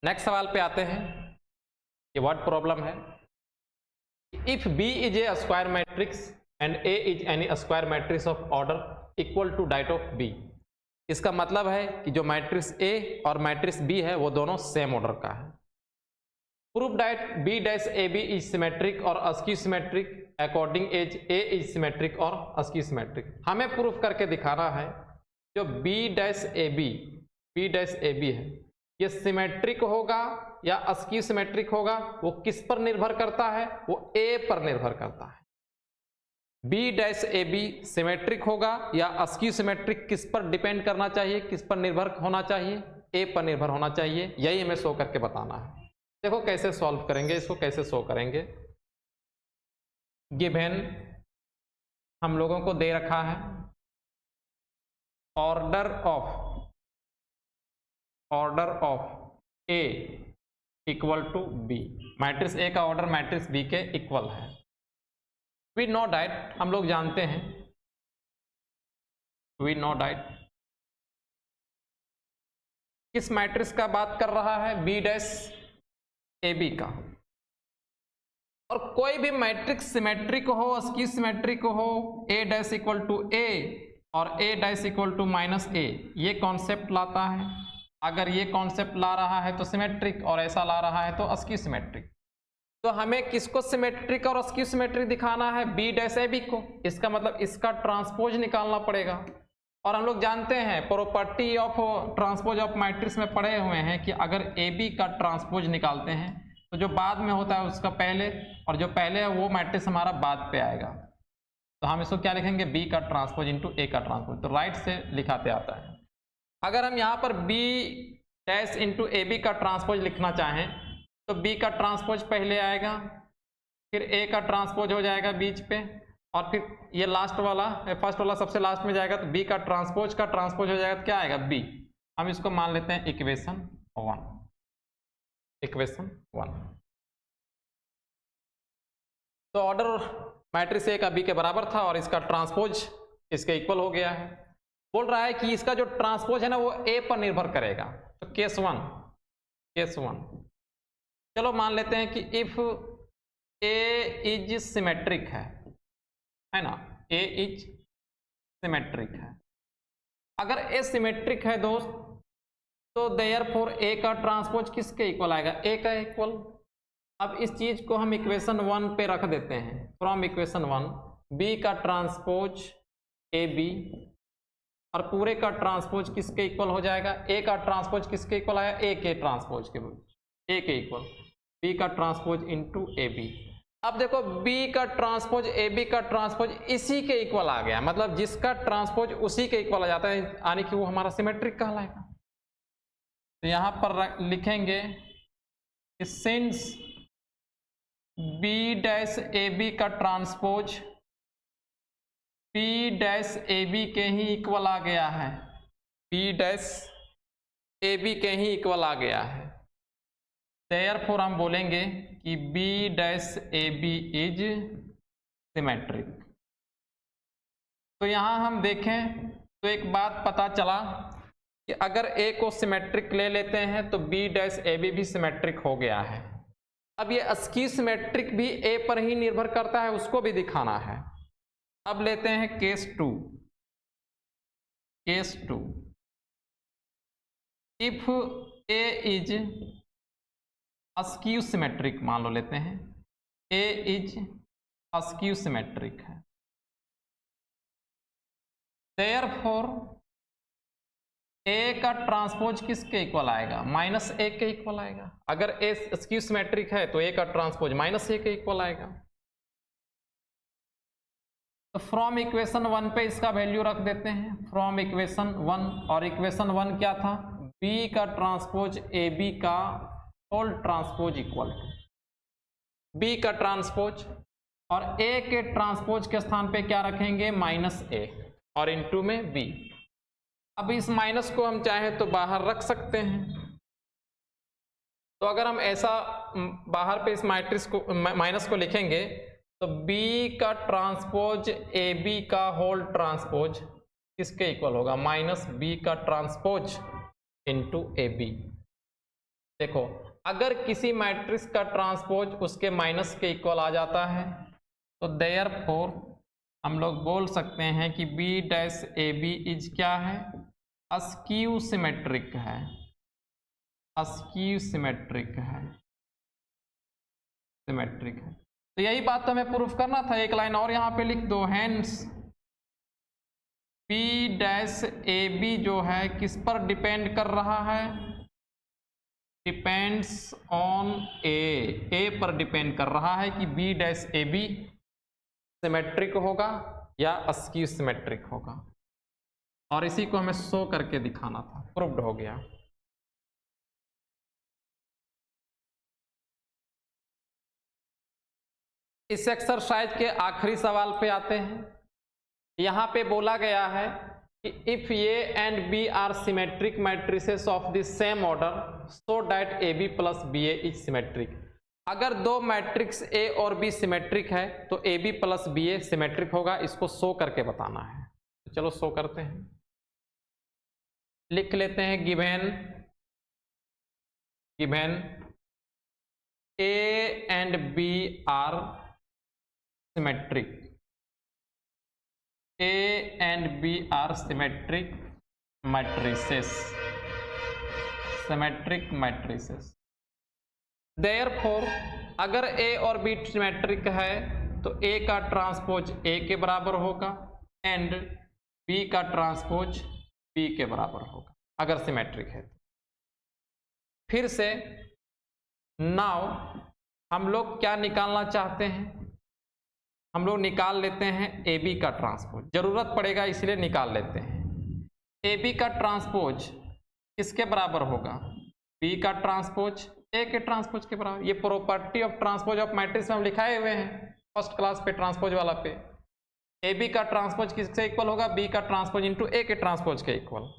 नेक्स्ट सवाल पे आते हैं। ये वर्ड प्रॉब्लम है। If B is a square matrix and A is any square matrix of order equal to that of B। इसका मतलब है कि जो मैट्रिक्स A और मैट्रिक्स B है वो दोनों सेम ऑर्डर का है। Proof that B dash AB is symmetric और skew symmetric according as A is symmetric और अस्क्यू सिमेट्रिक। हमें प्रूफ करके दिखाना है जो B डैश AB है ये सिमेट्रिक होगा या अस्क्यू सिमेट्रिक होगा वो किस पर निर्भर करता है वो A पर निर्भर करता है। B डैश AB सिमेट्रिक होगा या अस्क्यू सिमेट्रिक किस पर डिपेंड करना चाहिए किस पर निर्भर होना चाहिए A पर निर्भर होना चाहिए। यही हमें शो करके बताना है। देखो कैसे सॉल्व करेंगे इसको कैसे शो करेंगे। गिवन हम लोगों को दे रखा है order of A equal to B। Matrix A का ऑर्डर मैट्रिक्स B के इक्वल है। वी नो डैट हम लोग जानते हैं किस मैट्रिक्स का बात कर रहा है B डैश AB का। और कोई भी मैट्रिक्स सिमेट्रिक हो अस्क्यू सिमेट्रिक हो A dash equal to A और A dash equal to minus A ये कॉन्सेप्ट लाता है अगर ये कॉन्सेप्ट ला रहा है तो सिमेट्रिक, और ऐसा ला रहा है तो अस्क्यू सिमेट्रिक। तो हमें किसको सिमेट्रिक और अस्क्यू सिमेट्रिक दिखाना है? बी डैश ए बी को। इसका मतलब इसका ट्रांसपोज निकालना पड़ेगा। और हम लोग जानते हैं property of transpose of matrix में पढ़े हुए हैं कि अगर ए बी का ट्रांसपोज निकालते हैं तो जो बाद में होता है उसका पहले, और जो पहले है वो मैट्रिक्स हमारा बाद पे आएगा। तो हम इसको क्या लिखेंगे? बी का ट्रांसपोज इंटू ए का ट्रांसपोज। तो राइट से लिखाते आता है। अगर हम यहाँ पर B dash into A B का ट्रांसपोज लिखना चाहें तो बी का ट्रांसपोज पहले आएगा, फिर ए का ट्रांसपोज हो जाएगा बीच पे, और फिर ये लास्ट वाला, फर्स्ट वाला सबसे लास्ट में जाएगा, तो बी का ट्रांसपोज हो जाएगा तो क्या आएगा? बी। हम इसको मान लेते हैं इक्वेशन 1। इक्वेशन 1। तो ऑर्डर मैट्रिक्स ए का बी के बराबर था और इसका ट्रांसपोज इसके इक्वल हो गया है। बोल रहा है कि इसका जो ट्रांसपोज है ना वो ए पर निर्भर करेगा। तो केस 1 चलो मान लेते हैं कि इफ ए इज सिमेट्रिक है ना, ए इज सिमेट्रिक है। अगर ए सिमेट्रिक है दोस्त तो देयरफॉर ए का ट्रांसपोज किसके इक्वल आएगा? ए का इक्वल। अब इस चीज को हम इक्वेशन 1 पे रख देते हैं। फ्रॉम इक्वेशन 1 बी का ट्रांसपोज ए बी, और पूरे का ट्रांसपोज किसके इक्वल हो जाएगा? ए का ट्रांसपोज किसके इक्वल आया? ए के ट्रांसपोज के, ए के इक्वल बी का ट्रांसपोज इंटू ए बी। अब देखो बी का ट्रांसपोज ए बी का ट्रांसपोज इसी के इक्वल आ गया, मतलब जिसका ट्रांसपोज उसी के इक्वल आ जाता है, यानी कि वो हमारा सिमेट्रिक कहलाएगा। तो यहां पर लिखेंगे since B dash A B का transpose B dash A B के ही इक्वल आ गया है, बी डैश ए बी के ही इक्वल आ गया है, देयरफॉर हम बोलेंगे कि B dash A B is symmetric. तो यहां हम देखें तो एक बात पता चला कि अगर ए को सिमेट्रिक ले लेते हैं तो बी डैश ए बी भी सिमेट्रिक हो गया है। अब ये अस्क्यू सिमेट्रिक भी ए पर ही निर्भर करता है, उसको भी दिखाना है। अब लेते हैं case 2। If A is askew symmetric मान लो लेते हैं, ए इज अस्क्यू सिमेट्रिक है, देयरफॉर ए का ट्रांसपोज किसके इक्वल आएगा? माइनस ए के इक्वल आएगा। अगर ए अस्क्यू सिमेट्रिक है तो ए का ट्रांसपोज माइनस ए के इक्वल आएगा। तो फ्रॉम इक्वेशन 1 पे इसका वैल्यू रख देते हैं, फ्रॉम इक्वेशन 1। और इक्वेशन 1 क्या था? बी का ट्रांसपोज ए बी का whole transpose equal to B का ट्रांसपोज, और ए के ट्रांसपोज के स्थान पे क्या रखेंगे? माइनस ए, और इनटू में बी। अब इस माइनस को हम चाहें तो बाहर रख सकते हैं। तो अगर हम ऐसा बाहर पे इस मैट्रिक्स को माइनस को लिखेंगे तो बी का ट्रांसपोज ए बी का होल ट्रांसपोज किसके इक्वल होगा? माइनस बी का ट्रांसपोज इंटू ए बी। देखो अगर किसी मैट्रिक्स का ट्रांसपोज उसके माइनस के इक्वल आ जाता है तो देयरफॉर हम लोग बोल सकते हैं कि B dash A B is क्या है? अस्क्यू सिमेट्रिक है, अस्क्यू सिमेट्रिक है, सिमेट्रिक है। तो यही बात तो हमें प्रूफ करना था। एक लाइन और यहां पे लिख दो, hence B dash A B जो है किस पर डिपेंड कर रहा है? डिपेंड्स ऑन ए पर डिपेंड कर रहा है कि B dash A B symmetric होगा या अस्क्यू सिमेट्रिक होगा, और इसी को हमें शो करके दिखाना था। प्रूव्ड हो गया। इस एक्सरसाइज के आखिरी सवाल पे आते हैं। यहां पे बोला गया है कि if A and B are symmetric matrices of the same order so that A B plus B A is symmetric. अगर दो मैट्रिक्स ए और बी सिमेट्रिक है तो A B plus B A symmetric होगा। इसको शो करके बताना है। तो चलो शो करते हैं। लिख लेते हैं given A and B are symmetric, A and B are symmetric matrices. Symmetric matrices. Therefore अगर ए और बी सिमेट्रिक है तो ए का ट्रांसपोज ए के बराबर होगा एंड बी का ट्रांसपोज बी के बराबर होगा अगर सिमेट्रिक है तो। फिर से नाउ हम लोग क्या निकालना चाहते हैं, हम लोग निकाल लेते हैं ए बी का ट्रांसपोज, जरूरत पड़ेगा इसलिए निकाल लेते हैं। ए बी का ट्रांसपोज किसके बराबर होगा, बी का ट्रांसपोज ए के ट्रांसपोज के बराबर। ये property of transpose of matrix में हम लिखाए हुए हैं फर्स्ट क्लास पे ट्रांसपोज वाला पे। ए बी का ट्रांसपोज किससे इक्वल होगा, बी का ट्रांसपोज इंटू ए के ट्रांसपोज के इक्वल।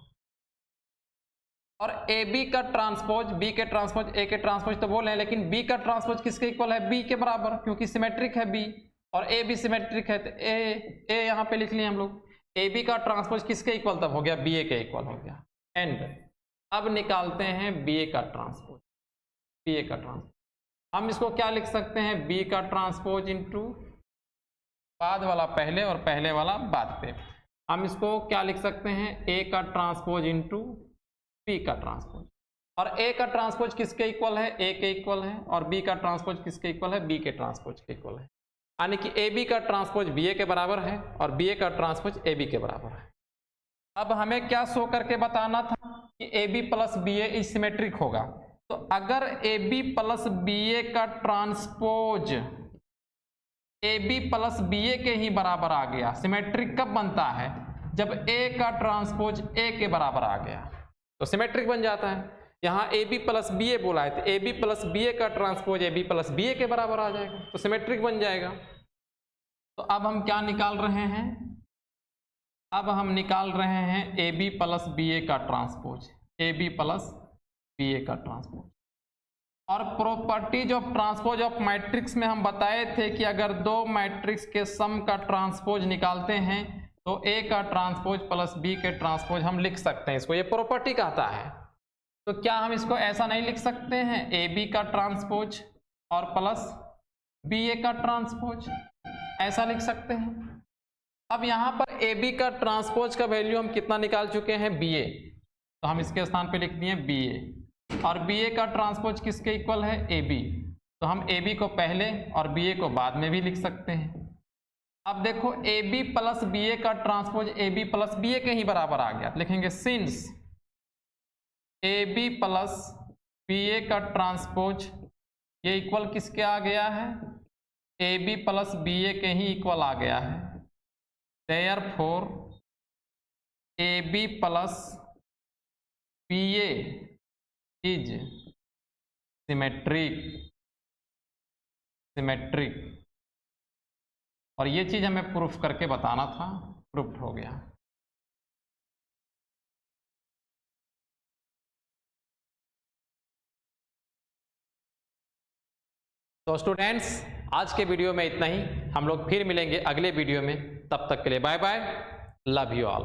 और ए बी का ट्रांसपोज बी के ट्रांसपोज ए के ट्रांसपोज तो बोले हैं, लेकिन बी का ट्रांसपोज किसके इक्वल है, बी के बराबर, क्योंकि सिमेट्रिक है बी और ए भी सिमेट्रिक है तो ए यहाँ पे लिख लिए हम लोग। ए बी का ट्रांसपोज किसके इक्वल तब हो गया, बी ए के इक्वल हो गया। एंड अब निकालते हैं बी ए का ट्रांसपोज, बी ए का ट्रांसपोज हम इसको क्या लिख सकते हैं, बी का ट्रांसपोज इंटू बाद वाला पहले और पहले वाला बाद पे। हम इसको क्या लिख सकते हैं, ए का ट्रांसपोज इंटू बी का ट्रांसपोज। और ए का ट्रांसपोज किसके इक्वल है, ए के इक्वल है, और बी का ट्रांसपोज किसके इक्वल है, बी के ट्रांसपोज के इक्वल है। यानी कि ए बी का ट्रांसपोज बी ए के बराबर है और बी ए का ट्रांसपोज ए बी के बराबर है। अब हमें क्या शो करके बताना था कि A B plus B A is symmetric होगा। तो अगर A B plus B A का transpose A B plus B A के ही बराबर आ गया, सिमेट्रिक कब बनता है, जब ए का ट्रांसपोज ए के बराबर आ गया तो सिमेट्रिक बन जाता है। यहाँ A B plus B A बोला है तो A B plus B A का transpose A B plus B A के बराबर आ जाएगा तो सिमेट्रिक बन जाएगा। तो अब हम क्या निकाल रहे हैं, अब हम निकाल रहे हैं A B plus B A का transpose, A B plus B A का ट्रांसपोज। और properties of transpose of matrix में हम बताए थे कि अगर दो मैट्रिक्स के सम का ट्रांसपोज निकालते हैं तो ए का ट्रांसपोज प्लस बी के ट्रांसपोज हम लिख सकते हैं, इसको ये प्रॉपर्टी कहता है। तो क्या हम इसको ऐसा नहीं लिख सकते हैं, ए बी का ट्रांसपोज और प्लस बी ए का ट्रांसपोज, ऐसा लिख सकते हैं। अब यहाँ पर ए बी का ट्रांसपोज का वैल्यू हम कितना निकाल चुके हैं, बी ए, तो हम इसके स्थान पे लिख दिए बी ए। और बी ए का ट्रांसपोज किसके इक्वल है, ए बी, तो हम ए बी को पहले और बी ए को बाद में भी लिख सकते हैं। अब देखो A B plus B A का transpose A B plus B A के ही बराबर आ गया, लिखेंगे since A B plus B A का ट्रांसपोज ये इक्वल किसके आ गया है, A B plus B A के ही इक्वल आ गया है। Therefore A B plus B A is symmetric, symmetric. और ये चीज हमें प्रूफ करके बताना था, प्रूफ हो गया। तो स्टूडेंट्स आज के वीडियो में इतना ही, हम लोग फिर मिलेंगे अगले वीडियो में, तब तक के लिए bye bye, love you all.